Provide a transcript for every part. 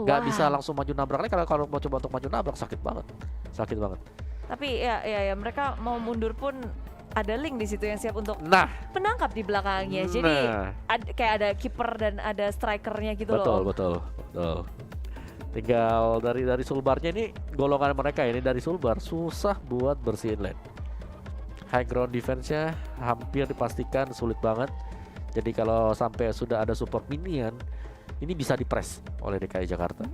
nggak bisa langsung maju nabrak. Kalau mau coba untuk maju nabrak sakit banget, sakit banget. Tapi ya mereka mau mundur pun ada Link di situ yang siap untuk menangkap di belakangnya. Jadi kayak ada kiper dan ada strikernya gitu loh. Betul. Tinggal dari Sulbarnya ini, golongan mereka ini dari Sulbar susah buat bersihin lane. High ground defense-nya hampir dipastikan sulit banget. Jadi kalau sampai sudah ada support minion, ini bisa dipress oleh DKI Jakarta.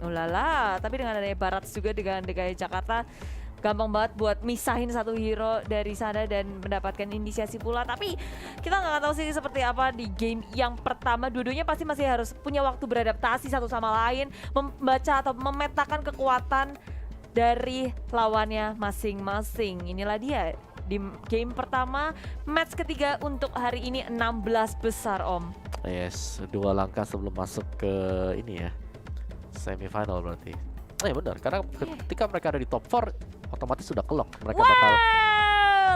Ulala, tapi dengan adanya Barat juga dengan DKI Jakarta gampang banget buat misahin satu hero dari sana dan mendapatkan inisiasi pula. Tapi kita nggak tahu sih seperti apa di game yang pertama. Dua-duanya pasti masih harus punya waktu beradaptasi satu sama lain, membaca atau memetakan kekuatan dari lawannya masing-masing. Inilah dia di game pertama, match ketiga untuk hari ini 16 besar Om. Yes, 2 langkah sebelum masuk ke ini ya, semifinal berarti. Benar, karena ketika mereka ada di top 4 otomatis sudah kelok. Mereka bakal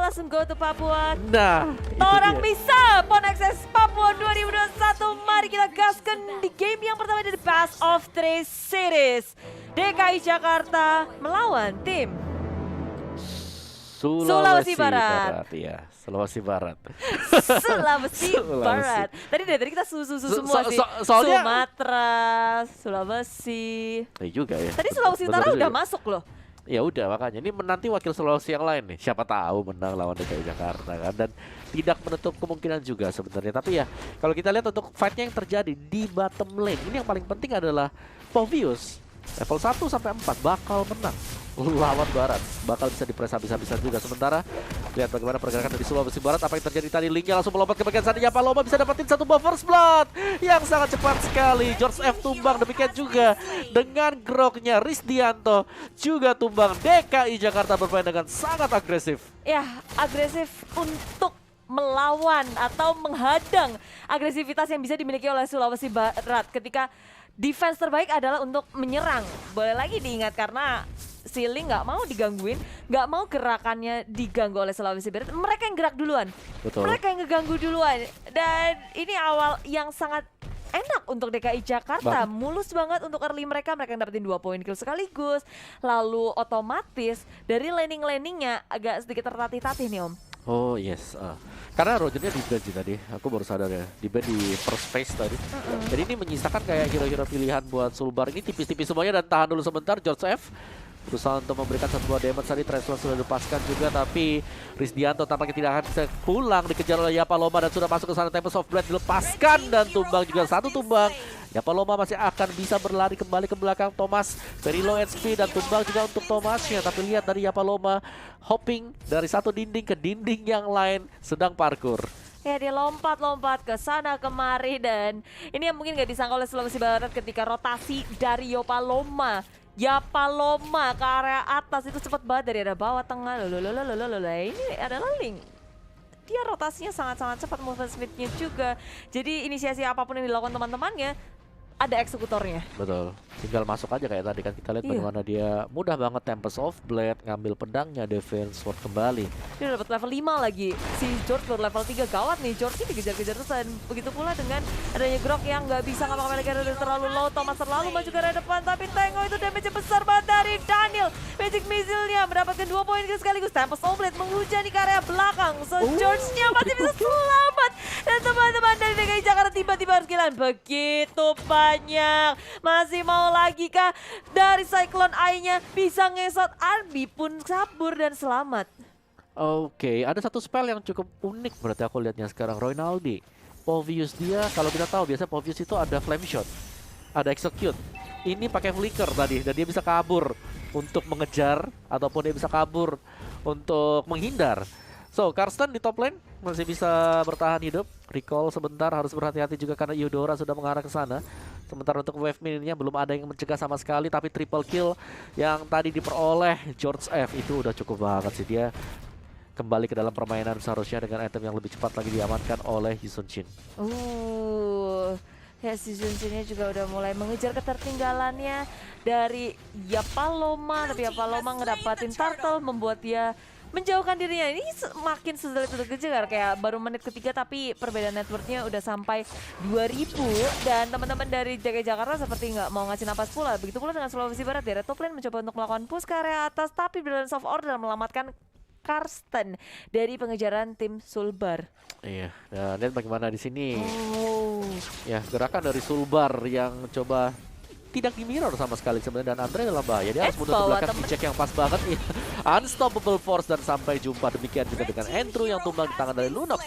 langsung go to Papua. Nah, orang bisa Pon XS Papua 2021. Mari kita gaskan di game yang pertama dari Best of 3 Series. DKI Jakarta melawan tim Sulawesi Barat. Iya, Sulawesi Barat. Sulawesi Barat. Tadi kita susu semua sih. Soalnya Sumatera, Sulawesi. juga ya. Tadi Sulawesi Utara udah masuk loh. Ya udah, makanya ini menanti wakil Sulawesi yang lain nih. Siapa tahu menang lawan DKI Jakarta kan, dan tidak menutup kemungkinan juga sebenarnya. Tapi ya kalau kita lihat untuk fight-nya yang terjadi di bottom lane, ini yang paling penting adalah Povius level 1 sampai 4 bakal menang lawan Barat, bakal bisa dipres habis-habisan juga. Sementara lihat bagaimana pergerakan dari Sulawesi Barat. Apa yang terjadi tadi, Linknya langsung melompat ke bagian sana. Yapaloma bisa dapetin satu buff first blood yang sangat cepat sekali. George F tumbang, demikian juga dengan groknya Rizdianto juga tumbang. DKI Jakarta bermain dengan sangat agresif. Ya, agresif untuk melawan atau menghadang agresivitas yang bisa dimiliki oleh Sulawesi Barat ketika defense terbaik adalah untuk menyerang. Boleh lagi diingat karena Link nggak mau digangguin, nggak mau gerakannya diganggu oleh Sulawesi Barat. Mereka yang gerak duluan. Betul. Mereka yang ngeganggu duluan. Dan ini awal yang sangat enak untuk DKI Jakarta. Mulus banget untuk early mereka yang dapetin 2 poin kill sekaligus. Lalu otomatis dari laning-laningnya agak sedikit tertatih-tatih nih Om. Oh yes, karena Rogernya di ban sih tadi, aku baru sadar ya, di ban di first phase tadi. Jadi ini menyisakan kayak hero-hero pilihan buat Sulbar ini tipis-tipis semuanya. Dan tahan dulu sebentar, George F berusaha untuk memberikan satu buah damage tadi. Transfer sudah dilepaskan juga, tapi Rizdianto tampaknya tidak akan bisa pulang, dikejar oleh Yapaloma dan sudah masuk ke sana. Tempest of Blade dilepaskan dan tumbang juga, satu tumbang. Yapaloma masih akan bisa berlari kembali ke belakang Thomas, very low HP dan tumbang juga untuk Thomasnya. Tapi lihat dari Yapaloma hopping dari satu dinding ke dinding yang lain, sedang parkour. Ya, dia lompat-lompat ke sana kemari, dan ini yang mungkin gak disangka oleh Sulawesi Barat ketika rotasi dari Yapaloma ke area atas itu cepat banget dari arah bawah tengah. Ini adalah Link. Dia rotasinya sangat-sangat cepat, movement speed-nya juga. Jadi inisiasi apapun yang dilakukan teman-temannya ada eksekutornya. Betul, tinggal masuk aja kayak tadi kan kita lihat bagaimana dia mudah banget Tempest of Blade, ngambil pedangnya, defense sword kembali. Dia dapat level 5 lagi. Si George baru level 3, gawat nih. George ini dikejar-kejar terus, dan begitu pula dengan adanya Grok yang nggak bisa ngapa-ngapain lagi, udah terlalu low. Thomas terlalu maju ke arah depan, tapi Tango itu damage besar banget dari Daniel. Magic Missile-nya mendapatkan 2 poin sekaligus. Tempest of Blade menghujani ke area belakang. So George-nya masih bisa selamat. Dan teman-teman dari DKI Jakarta tiba-tiba harus kehilangan begitu banyak. Masih mau lagi kah dari Cyclone Eye-nya bisa ngesot? Arby pun kabur dan selamat. Oke, ada satu spell yang cukup unik berarti aku lihatnya sekarang. Roynaldi, Povius dia, kalau kita tahu biasa Povius itu ada flame shot, ada execute. Ini pakai flicker tadi dan dia bisa kabur untuk mengejar ataupun dia bisa kabur untuk menghindar. So, Karsten di top lane masih bisa bertahan hidup. Recall sebentar, harus berhati-hati juga karena Eudora sudah mengarah ke sana. Sementara untuk wave mininya belum ada yang mencegah sama sekali, tapi triple kill yang tadi diperoleh George F itu udah cukup banget sih. Dia kembali ke dalam permainan seharusnya dengan item yang lebih cepat lagi diamankan oleh Hyun Shin. Ya, si Junjinnya juga udah mulai mengejar ketertinggalannya dari Yapaloma, tapi Yapaloma ngedapatin turtle membuat dia menjauhkan dirinya. Ini makin sulit untuk kejar, kayak baru menit ketiga tapi perbedaan networknya udah sampai 2000 dan teman-teman dari DKI Jakarta seperti nggak mau ngasih napas pula. Begitu pula dengan Sulawesi Barat, di top lane mencoba untuk melakukan push ke area atas tapi Balance of Order melamatkan Karsten dari pengejaran tim Sulbar. Iya, dan lihat bagaimana di sini. Oh. Ya, gerakan dari Sulbar yang coba tidak di mirror sama sekali sebenarnya, dan Andre dalam bahaya. Dia harus mundur ke belakang, dicek yang pas banget. Iya. Unstoppable Force, dan sampai jumpa demikian juga dengan Andrew yang tumbang di tangan dari Lunox.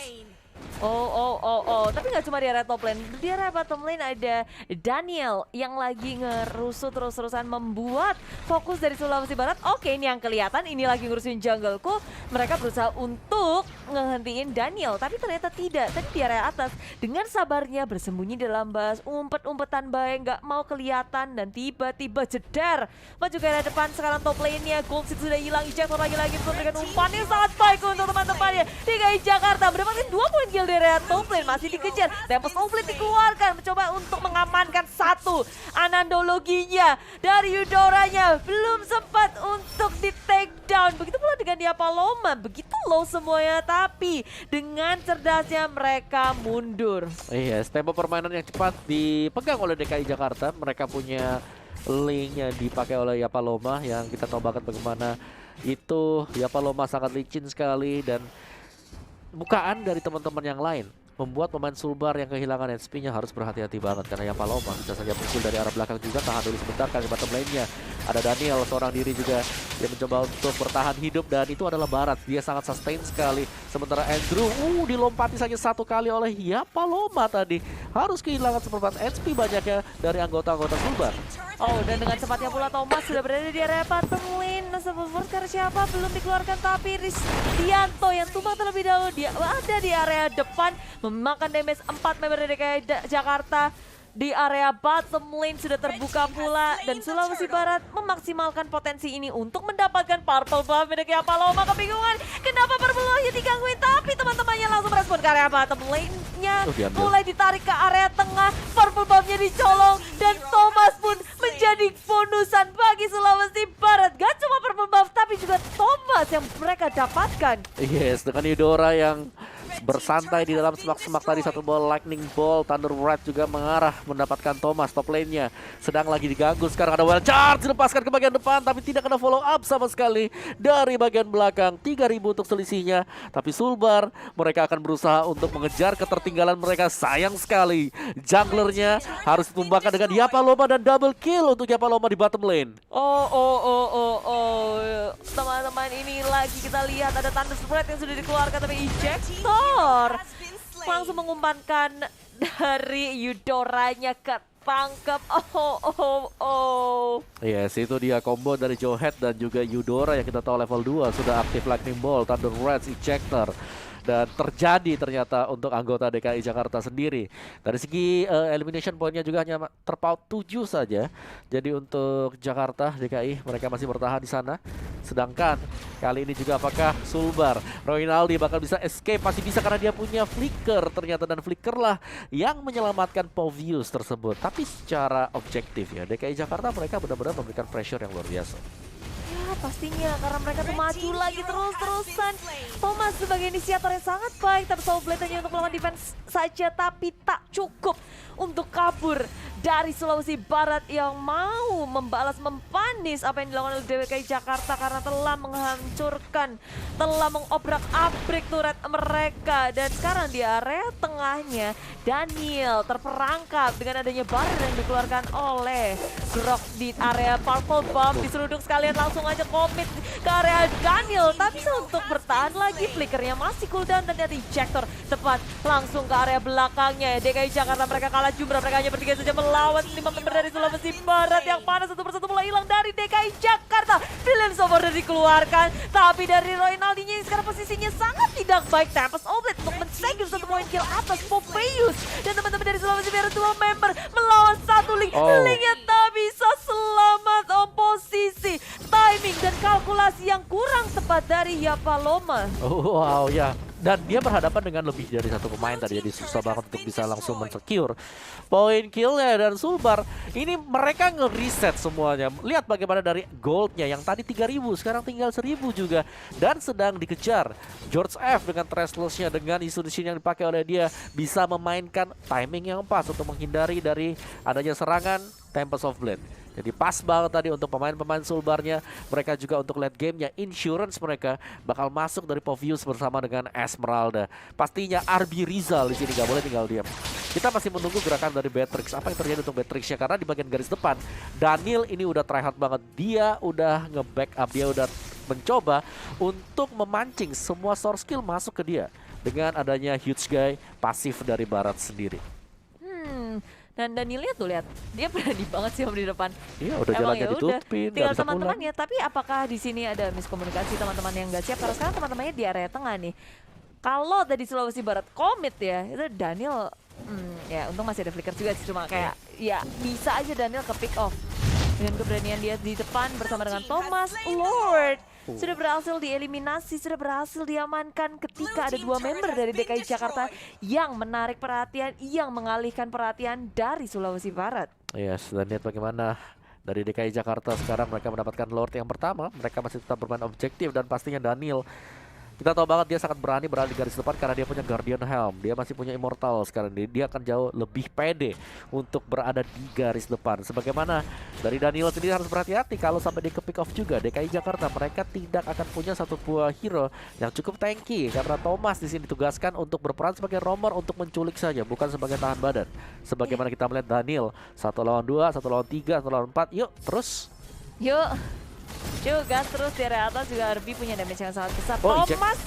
Tapi nggak cuma di area top lane, di area bottom lane ada Daniel yang lagi ngerusuh terus-terusan membuat fokus dari Sulawesi Barat. Oke, ini yang kelihatan, ini lagi ngurusin jungleku. Mereka berusaha untuk ngehentiin Daniel, tapi ternyata tidak. Tadi di area atas dengan sabarnya bersembunyi dalam bas, umpet-umpetan baik, nggak mau kelihatan dan tiba-tiba jedar maju ke area depan. Sekarang top lane-nya Gold Seed sudah hilang, Ejector lagi-lagi memberikan umpan yang sangat baik untuk teman-temannya. DKI Jakarta mendapatkan 2 poin kill di area top lane, masih dikejar. Tempest of Fleet dikeluarkan, mencoba untuk mengamankan satu. Anandologinya dari Eudoranya belum sempat untuk di take down. Begitu pula dengan Diapaloma, begitu low semuanya, tapi dengan cerdasnya mereka mundur. Iya, tempo permainan yang cepat dipegang oleh DKI Jakarta. Mereka punya link-nya dipakai oleh Yapaloma yang kita tahu banget bagaimana itu Yapaloma sangat licin sekali, dan bukaan dari teman-teman yang lain membuat pemain Sulbar yang kehilangan HP-nya harus berhati-hati banget, karena Yapaloma bisa saja muncul dari arah belakang juga. Tahan dulu sebentar kali bottom lane-nya. Ada Daniel seorang diri juga yang mencoba untuk bertahan hidup, dan itu adalah Barat. Dia sangat sustain sekali. Sementara Andrew dilompati saja satu kali oleh Yapaloma tadi. Harus kehilangan seperempat HP banyaknya dari anggota-anggota Sulbar. Oh, dan dengan cepatnya pula Thomas sudah berada di area bottom lane. Unstoppable karena siapa belum dikeluarkan, tapi Rizdianto yang tumbang terlebih dahulu. Dia ada di area depan memakan damage 4 member dari DKI Jakarta. Di area bottom lane sudah terbuka pula, dan Sulawesi Barat memaksimalkan potensi ini untuk mendapatkan purple buff dari Yapaloma. Kebingungan kenapa purple buffnya digangguin, tapi teman-temannya langsung merespon ke area bottom lane-nya. Mulai ditarik ke area tengah, purple buff-nya dicolong, dan Thomas pun menjadi bonusan bagi Sulawesi Barat. Gak cuma purple buff, tapi juga Thomas yang mereka dapatkan. Yes, dengan Eudora yang bersantai di dalam semak-semak tadi. Satu ball lightning ball, Thunder Wrath juga mengarah mendapatkan Thomas. Top lane-nya sedang lagi diganggu. Sekarang ada wild charge dilepaskan ke bagian depan, tapi tidak kena follow up sama sekali dari bagian belakang. 3000 untuk selisihnya, tapi Sulbar mereka akan berusaha untuk mengejar ketertinggalan mereka. Sayang sekali junglernya harus ditumbangkan dengan Yapaloma, dan double kill untuk Yapaloma di bottom lane. Teman-teman, ini lagi kita lihat ada Thunder Spread yang sudah dikeluarkan, tapi Ejector langsung mengumpankan dari Eudoranya ketangkep. Yes, itu dia combo dari Joehead dan juga Eudora yang kita tahu level 2 sudah aktif lightning ball, Thunder Wrath, Ejector. Dan terjadi ternyata untuk anggota DKI Jakarta sendiri. Dari segi elimination pointnya juga hanya terpaut 7 saja. Jadi untuk Jakarta, DKI mereka masih bertahan di sana. Sedangkan kali ini juga apakah Sulbar, Roynaldi bakal bisa escape? Masih bisa karena dia punya flicker ternyata, dan flicker lah yang menyelamatkan Povius tersebut. Tapi secara objektif ya, DKI Jakarta mereka benar-benar memberikan pressure yang luar biasa. Ya pastinya, karena mereka tuh maju lagi terus-terusan. Thomas sebagai inisiator yang sangat baik, tapi Soul Blade hanya untuk melawan defense saja, tapi tak cukup untuk kabur dari Sulawesi Barat yang mau membalas, mempanis apa yang dilakukan oleh DKI Jakarta karena telah menghancurkan, telah mengobrak-abrik turret mereka. Dan sekarang di area tengahnya Daniel terperangkap dengan adanya barrier yang dikeluarkan oleh Grok di area Purple Bomb. Diseruduk sekalian, langsung aja komit ke area Daniel, tapi untuk bertahan lagi flickernya masih cooldown, dan dari Ejector tepat langsung ke area belakangnya. DKI Jakarta mereka kalah jumlah, mereka hanya bertiga saja melawan 5 member dari Sulawesi Barat yang mana satu persatu mulai hilang dari DKI Jakarta. Balance of Order dikeluarkan, tapi dari Roynaldi-nya yang sekarang posisinya sangat tidak baik. Tempest Oblet untuk men-secure 1 poin kill atas Popeus, dan teman-teman dari Sulawesi Barat 2 member melawan satu link. Linknya tak bisa selamat, posisi timing dan kalkulasi yang kurang tepat tepat dari Yapaloma. Oh, wow, ya. Dan dia berhadapan dengan lebih dari satu pemain tadi, jadi susah banget untuk bisa langsung men-secure poin killnya. Dan Sulbar ini mereka nge-reset semuanya. Lihat bagaimana dari goldnya yang tadi 3.000 sekarang tinggal 1.000 juga, dan sedang dikejar. George F dengan Thrashless-nya, dengan isu-isu yang dipakai oleh dia, bisa memainkan timing yang pas untuk menghindari dari adanya serangan Tempest of Blade. Jadi pas banget tadi untuk pemain-pemain Sulbarnya. Mereka juga untuk late gamenya, insurance mereka bakal masuk dari Povius bersama dengan Esmeralda. Pastinya RB Rizal di sini nggak boleh tinggal diam. Kita masih menunggu gerakan dari Beatrix. Apa yang terjadi untuk Beatrixnya? Karena di bagian garis depan, Daniel ini udah tryhard banget. Dia udah nge-backup, dia udah mencoba untuk memancing semua source skill masuk ke dia dengan adanya huge guy pasif dari Barat sendiri. Dan Daniel lihat tuh, lihat dia berani banget sih di depan. Iya, udah Emang jalannya ya udah, ditutupin, tinggal nggak bisa pulang. teman-temannya. Tapi apakah di sini ada miskomunikasi teman-teman yang nggak siap? Karena sekarang teman-temannya di area tengah nih. Kalau tadi Sulawesi Barat komit ya, itu Daniel, ya untung masih ada flicker juga sih, cuma kayak ya bisa aja Daniel ke pick off. Dengan keberanian dia di depan bersama dengan Thomas Lord. Sudah berhasil dieliminasi, sudah berhasil diamankan ketika ada dua member dari DKI Jakarta yang menarik perhatian, yang mengalihkan perhatian dari Sulawesi Barat. Yes, dan lihat bagaimana dari DKI Jakarta sekarang mereka mendapatkan Lord yang pertama. Mereka masih tetap bermain objektif, dan pastinya Daniel, kita tahu banget dia sangat berani berada di garis depan karena dia punya Guardian Helm. Dia masih punya Immortal sekarang. Dia akan jauh lebih pede untuk berada di garis depan. Sebagaimana dari Daniel sendiri harus berhati-hati kalau sampai dia ke pick off juga. DKI Jakarta mereka tidak akan punya satu buah hero yang cukup tanky, karena Thomas di sini ditugaskan untuk berperan sebagai roamer untuk menculik saja, bukan sebagai tahan badan. Sebagaimana kita melihat Daniel 1 lawan 2, 1 lawan 3, 1 lawan 4. Yuk, terus. Yuk. Gas terus di area atas juga RB punya damage yang sangat besar. Oh, Thomas,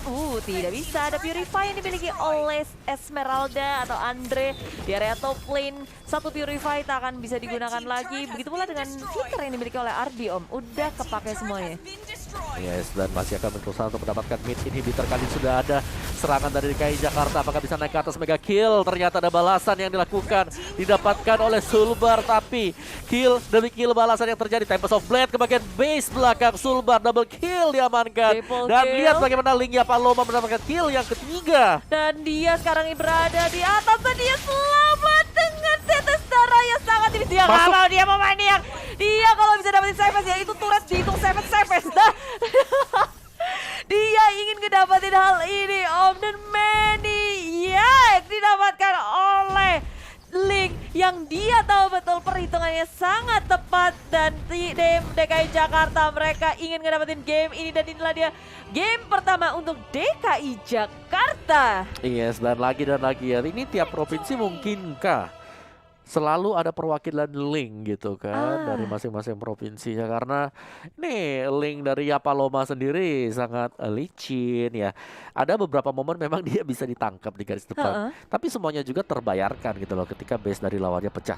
tidak bisa. Ada Purify yang dimiliki oleh Esmeralda atau Andre di area top lane. Satu Purify tak akan bisa digunakan lagi. Begitu pula dengan Flicker yang dimiliki oleh RB, Om. Udah kepake semuanya. Yes, dan masih akan berusaha untuk mendapatkan mid inhibitor. Kali sudah ada serangan dari DKI Jakarta. Apakah bisa naik ke atas mega kill? Ternyata ada balasan yang dilakukan, didapatkan oleh Sulbar. Tapi kill demi kill balasan yang terjadi. Tempest of Blade ke bagian base belakang Sulbar. Double kill diamankan. Dan lihat bagaimana Ling Yapaloma mendapatkan kill yang ketiga. Dan dia sekarang ini berada di atas, dan dia selamat dengan tetes darah yang sangat tipis. Dia nggak mau, dia mau maniak. Dia kalau bisa dapetin Savage ya itu turret dihitung Savage dah. Dia ingin ngedapatin hal ini, Om, dan Maniac didapatkan oleh Link yang dia tahu betul perhitungannya sangat tepat. Dan tim DKI Jakarta mereka ingin ngedapetin game ini, dan inilah dia game pertama untuk DKI Jakarta. Yes, dan lagi ya. Ini tiap provinsi mungkinkah selalu ada perwakilan Link gitu kan dari masing-masing provinsinya, karena ini Link dari Yapaloma sendiri sangat licin ya. Ada beberapa momen memang dia bisa ditangkap di garis depan, tapi semuanya juga terbayarkan gitu loh ketika base dari lawannya pecah.